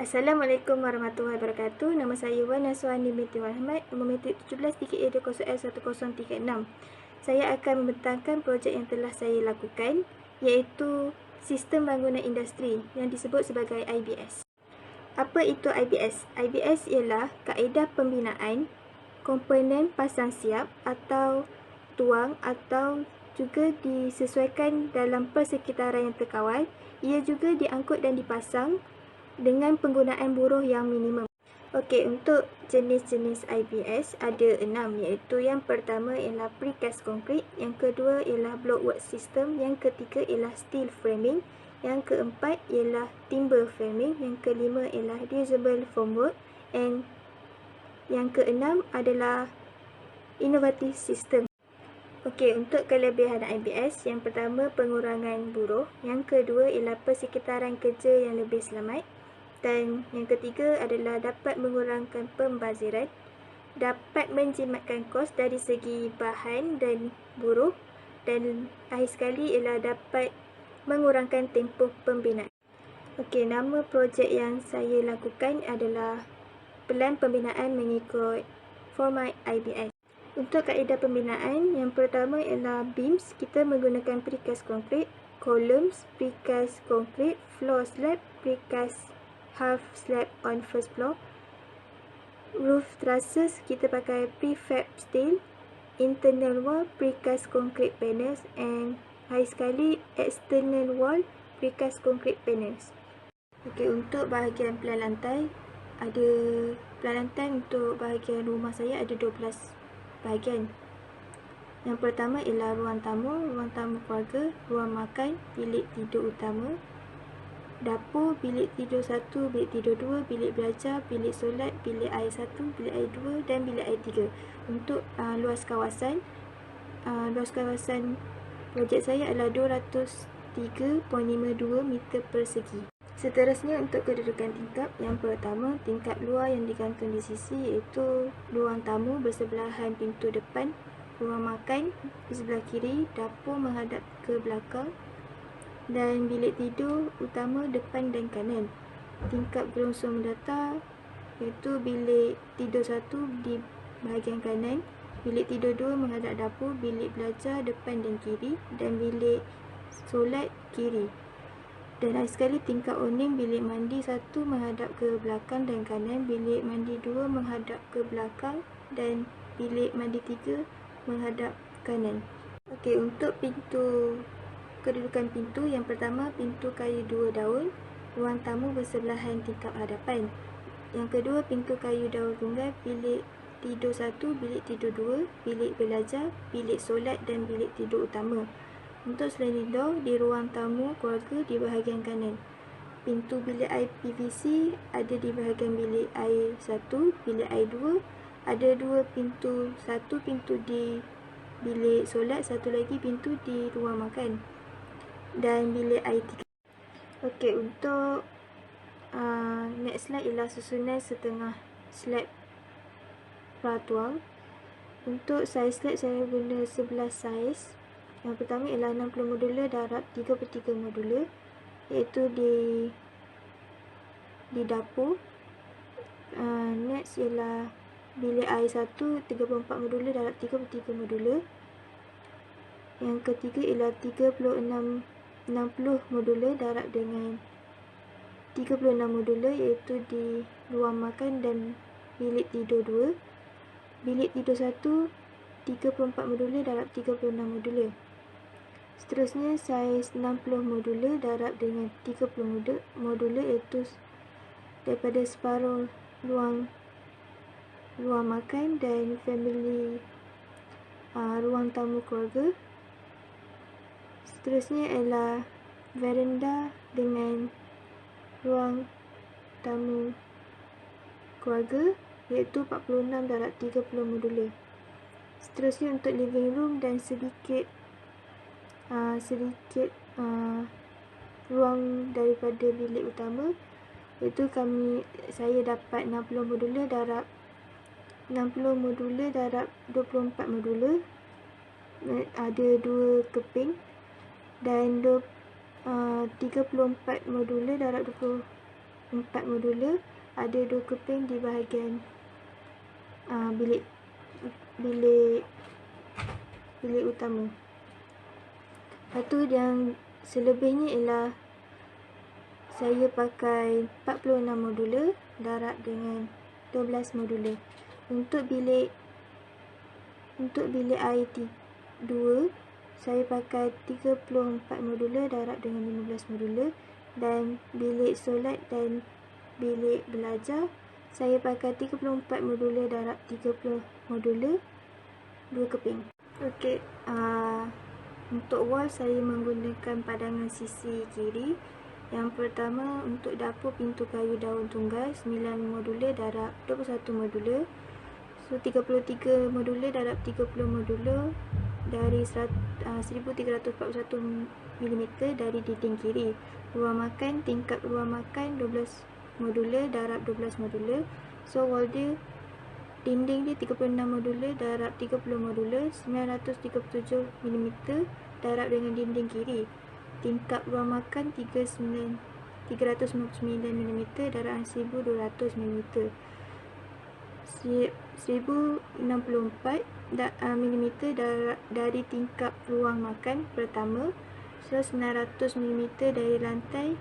Assalamualaikum warahmatullahi wabarakatuh. Nama saya Wan Naswani binti Muhammad, nombor metrik 17 3A20L1036. Saya akan membentangkan projek yang telah saya lakukan, iaitu Sistem Bangunan Industri yang disebut sebagai IBS. Apa itu IBS? IBS ialah kaedah pembinaan komponen pasang siap atau tuang atau juga disesuaikan dalam persekitaran yang terkawal. Ia juga diangkut dan dipasang dengan penggunaan buruh yang minimum. Okey, untuk jenis-jenis IBS ada 6, iaitu yang pertama ialah precast concrete, yang kedua ialah blockwork system, yang ketiga ialah steel framing, yang keempat ialah timber framing, yang kelima ialah reusable formwork, and yang keenam adalah innovative system. Okey, untuk kelebihan IBS, yang pertama pengurangan buruh, yang kedua ialah persekitaran kerja yang lebih selamat, dan yang ketiga adalah dapat mengurangkan pembaziran, dapat menjimatkan kos dari segi bahan dan buruh, dan akhir sekali ialah dapat mengurangkan tempoh pembinaan. Okey, nama projek yang saya lakukan adalah Pelan Pembinaan Mengikut Format IBS. Untuk kaedah pembinaan, yang pertama ialah beams, kita menggunakan precast concrete, columns, precast concrete, floor slab, precast half slab on first floor, roof trusses, kita pakai prefab steel, internal wall, precast concrete panels, and akhir sekali external wall, precast concrete panels. Okey, untuk bahagian pelan lantai, ada pelan lantai untuk bahagian rumah saya ada 12 bahagian. Yang pertama ialah ruang tamu keluarga, ruang makan, bilik tidur utama, dapur, bilik tidur 1, bilik tidur 2, bilik belajar, bilik solat, bilik air 1, bilik air 2 dan bilik air 3. Untuk luas kawasan projek saya adalah 203.52 meter persegi. Seterusnya untuk kedudukan tingkap, yang pertama tingkap luar yang digantung di sisi iaitu ruang tamu bersebelahan pintu depan, ruang makan di sebelah kiri, dapur menghadap ke belakang, dan bilik tidur utama depan dan kanan. Tingkap gelongsong mendatar iaitu bilik tidur 1 di bahagian kanan, bilik tidur 2 menghadap dapur, bilik belajar depan dan kiri, dan bilik solat kiri. Dan akhir sekali tingkap awning, bilik mandi 1 menghadap ke belakang dan kanan, bilik mandi 2 menghadap ke belakang, dan bilik mandi 3 menghadap kanan. Okey, untuk kedudukan pintu, yang pertama pintu kayu 2 daun, ruang tamu bersebelahan tingkap hadapan. Yang kedua pintu kayu daun tunggal, bilik tidur 1, bilik tidur 2, bilik belajar, bilik solat dan bilik tidur utama. Untuk sliding door di ruang tamu keluarga di bahagian kanan. Pintu bilik air PVC ada di bahagian bilik air 1, bilik air 2, ada 2 pintu, 1 pintu di bilik solat, 1 lagi pintu di ruang makan, dan bilik air 3. Okey, untuk next slide ialah susunan setengah slab pratuang. Untuk saiz slab saya guna 11 saiz. Yang pertama ialah 60 modular darab 33 modular, iaitu di dapur. Next ialah bilik air 1 34 modular darab 33 modular. Yang ketiga ialah 60 modular darab dengan 36 modular, iaitu di ruang makan dan bilik tidur 2. Bilik tidur 1 34 modular darab 36 modular. Seterusnya saiz 60 modular darab dengan 30 modular, iaitu daripada separuh ruang makan dan family ruang tamu keluarga. Seterusnya ialah veranda dengan ruang tamu keluarga, iaitu 46 darab 30 modular. Seterusnya untuk living room dan sedikit ruang daripada bilik utama, iaitu saya dapat 60 modular darab 24 modular, ada 2 keping, dan 34 modular darab 4 modular, ada 2 keping di bahagian bilik utama. Lepas tu yang selebihnya ialah saya pakai 46 modular darab dengan 12 modular. Untuk bilik air 2, saya pakai 34 modular darab dengan 15 modular, dan bilik solat dan bilik belajar saya pakai 34 modular darab 30 modular, 2 keping. Okey, untuk wall saya menggunakan padangan sisi kiri. Yang pertama, untuk dapur pintu kayu daun tunggal 9 modular darab 21 modular. So 33 modular darab 30 modular dari 1341 mm dari dinding kiri. Ruang makan, tingkap ruang makan 12 modular darab 12 modular. So wall dia, dinding dia 36 modular darab 30 modular, 937 mm darab dengan dinding kiri. Tingkap ruang makan 399 mm darab 1200 mm. 1064 mm dari tingkap ruang makan pertama. So 900 mm dari lantai.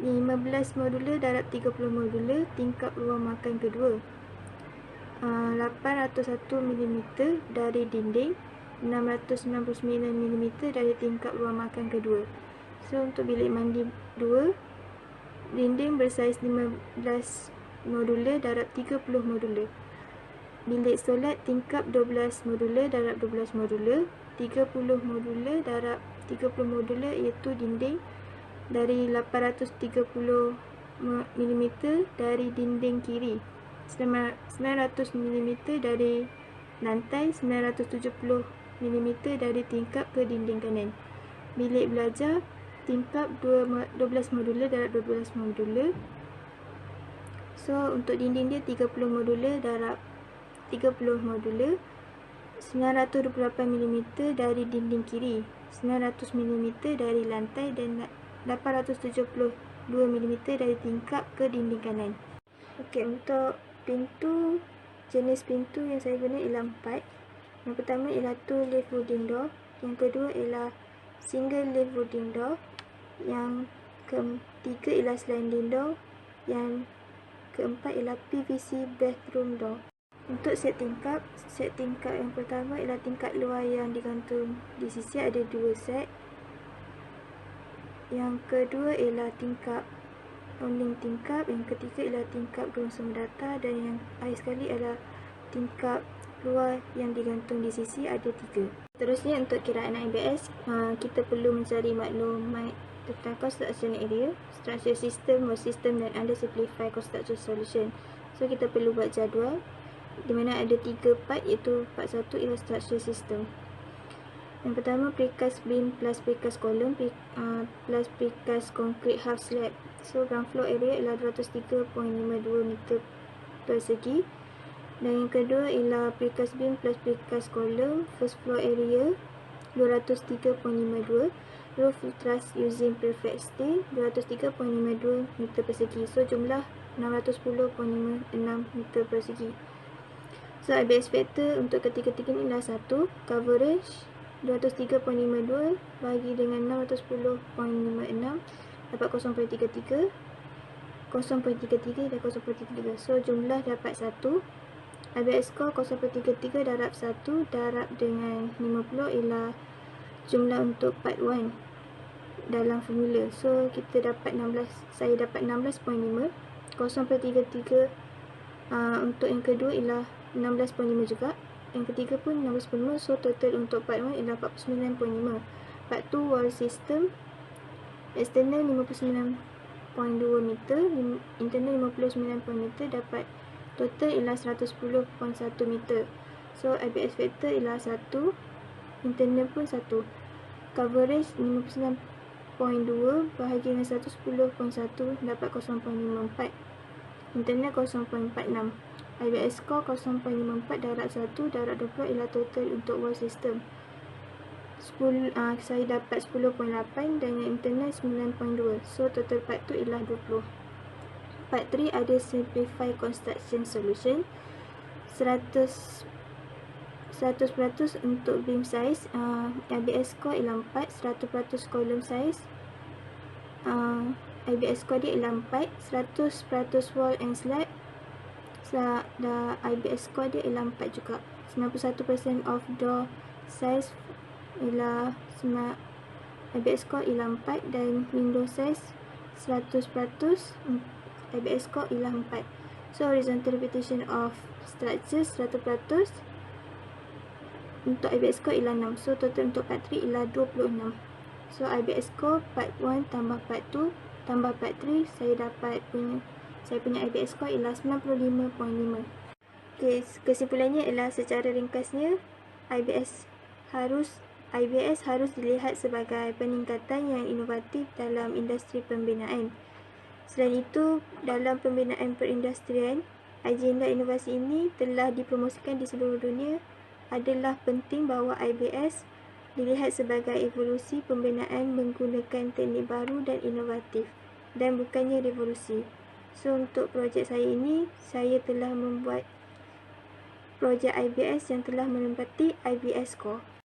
15 modular darab 30 modular tingkap ruang makan kedua. 801 mm dari dinding. 699 mm dari tingkap ruang makan kedua. So untuk bilik mandi 2, dinding bersaiz 15 modular darab 30 modular. Bilik solat tingkap 12 modular darab 12 modular, 30 modular darab 30 modular, iaitu dinding dari 830 mm dari dinding kiri, 900 mm dari lantai, 970 mm dari tingkap ke dinding kanan. Bilik belajar tingkap 12 modular darab 12 modular. So untuk dinding dia 30 modular darab 30 modular, 928 mm dari dinding kiri, 900 mm dari lantai, dan 872 mm dari tingkap ke dinding kanan. Okey, untuk pintu, jenis pintu yang saya guna ialah 4. Yang pertama ialah 2 lift folding door, yang kedua ialah single lift folding door, yang ketiga ialah sliding door, yang keempat ialah PVC bathroom door. Untuk set tingkap yang pertama ialah tingkap luar yang digantung di sisi, ada 2 set. Yang kedua ialah tingkap ronding tingkap, yang ketiga ialah tingkap gelang sumber data, dan yang akhir sekali adalah tingkap luar yang digantung di sisi, ada 3. Terusnya untuk kiraan IBS, kita perlu mencari maklumat tentang construction area, structure system, wall system, dan under simplify construction solution. So kita perlu buat jadual di mana ada 3 part, iaitu part 1 ialah structure system. Yang pertama, precast beam plus precast column plus precast concrete half slab. So ground floor area ialah 203.52 meter persegi. Dan yang kedua ialah precast beam plus precast column, first floor area 203.52, roof truss using perfect steel 203.52 meter persegi. So jumlah 610.56 meter persegi. So IBS factor untuk ketiga-tiga ni ialah 1, coverage 203.52 bagi dengan 610.56 dapat 0.33, 0.33 dan 0.33. So jumlah dapat 1. IBS score 0.33 darab 1 darab dengan 50 ialah jumlah untuk part 1 dalam formula. So kita dapat 16, saya dapat 16.5. 0.33 untuk yang kedua ialah 16.5 juga. Yang ketiga pun 16.5. So total untuk part 1 ialah 49.5. Part 2 wall system, external 59.2 meter, internal 59.0 meter, dapat total ialah 110.1 meter. So IBS factor ialah 1, internal pun 1. Coverage 59.2 bahagi dengan 110.1 dapat 0.54. Internal 0.46. IBS score 0.54 darab 1 darab 20 ialah total untuk wall system. Saya dapat 10.8 dan yang internal 9.2. So total part tu ialah 20. part 3 ada Simplify Construction Solution. 100% untuk beam size, IBS score ialah 4, 100% column size, IBS score dia ialah 4, 100% wall and slab, IBS score dia ialah 4 juga. 91% of door size ialah IBS score ialah 4, dan window size 100%, IBS score ialah 4. So horizontal repetition of structure 100%, untuk IBS score ialah 6. So total untuk part 3 ialah 26. So IBS score part 1 tambah part 2 tambah part 3, saya punya IBS score ialah 95.5. Okey, kesimpulannya ialah secara ringkasnya IBS harus dilihat sebagai peningkatan yang inovatif dalam industri pembinaan. Selain itu, dalam pembinaan perindustrian, agenda inovasi ini telah dipromosikan di seluruh dunia. Adalah penting bahawa IBS dilihat sebagai evolusi pembinaan menggunakan teknik baru dan inovatif, dan bukannya revolusi. So untuk projek saya ini, saya telah membuat projek IBS yang telah menempati IBS score.